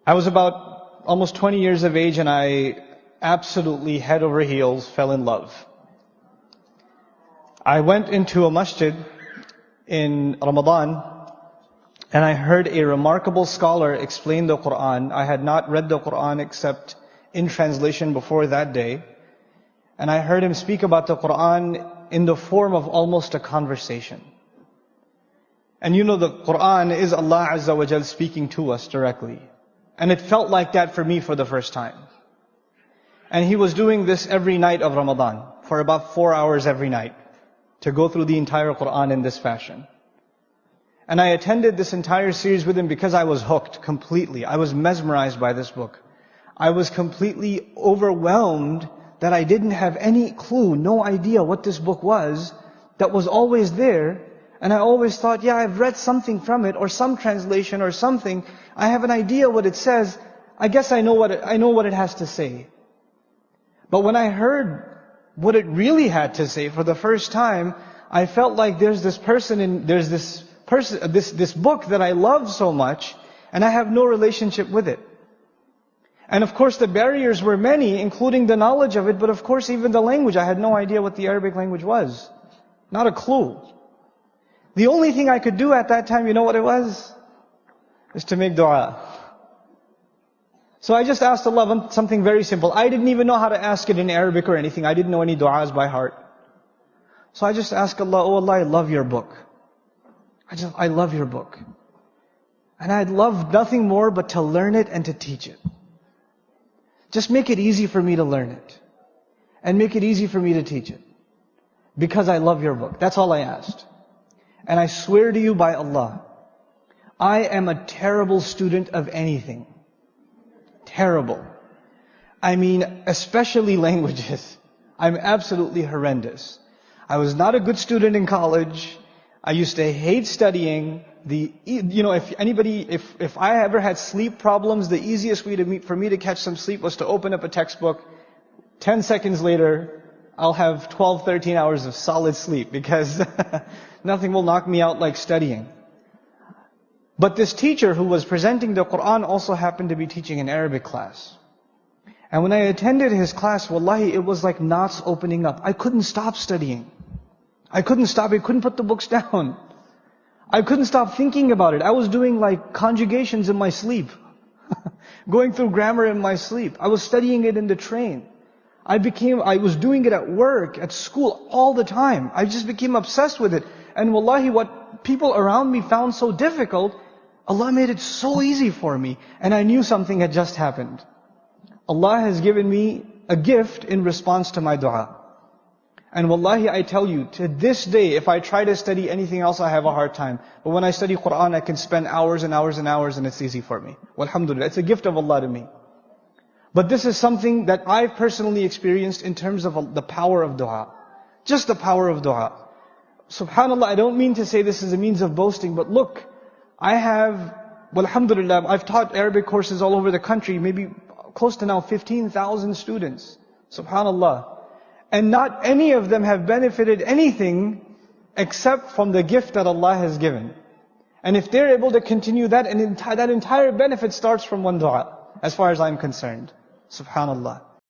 I was about almost 20 years of age and I absolutely head over heels fell in love. I went into a masjid in Ramadan and I heard a remarkable scholar explain the Quran. I had not read the Quran except in translation before that day. And I heard him speak about the Quran in the form of almost a conversation. And you know the Quran is Allah Azza wa Jal speaking to us directly. And it felt like that for me for the first time. And he was doing this every night of Ramadan, for about 4 hours every night, to go through the entire Quran in this fashion. And I attended this entire series with him because I was hooked completely. I was mesmerized by this book. I was completely overwhelmed that I didn't have any clue, no idea what this book was, that was always there. And I always thought, yeah, I've read something from it, or some translation or something. I have an idea what it says. I guess I know what it has to say. But when I heard what it really had to say for the first time, I felt like there's this book that I love so much, and I have no relationship with it. And of course the barriers were many, including the knowledge of it, but of course even the language. I had no idea what the Arabic language was. Not a clue. The only thing I could do at that time, you know what it was? Is to make dua. So I just asked Allah something very simple. I didn't even know how to ask it in Arabic or anything. I didn't know any du'as by heart. So I just asked Allah, oh Allah, I love your book. I love your book. And I'd love nothing more but to learn it and to teach it. Just make it easy for me to learn it. And make it easy for me to teach it. Because I love your book. That's all I asked. And I swear to you by Allah, I am a terrible student of anything. Terrible. I mean, especially languages. I'm absolutely horrendous. I was not a good student in college. I used to hate studying. If I ever had sleep problems, the easiest way for me to catch some sleep was to open up a textbook. 10 seconds later, I'll have 12, 13 hours of solid sleep because nothing will knock me out like studying. But this teacher who was presenting the Quran also happened to be teaching an Arabic class. And when I attended his class, wallahi, it was like knots opening up. I couldn't stop studying. I couldn't put the books down. I couldn't stop thinking about it. I was doing like conjugations in my sleep. Going through grammar in my sleep. I was studying it in the train. I was doing it at work, at school, all the time. I just became obsessed with it. And wallahi, what people around me found so difficult, Allah made it so easy for me. And I knew something had just happened. Allah has given me a gift in response to my dua. And wallahi, I tell you, to this day, if I try to study anything else, I have a hard time. But when I study Quran, I can spend hours and hours and hours and it's easy for me. Walhamdulillah, it's a gift of Allah to me. But this is something that I've personally experienced in terms of the power of dua. Just the power of dua. Subhanallah, I don't mean to say this is a means of boasting, but look, alhamdulillah, I've taught Arabic courses all over the country, maybe close to now 15,000 students. Subhanallah. And not any of them have benefited anything except from the gift that Allah has given. And if they're able to continue that, and that entire benefit starts from one dua, as far as I'm concerned. Subhanallah.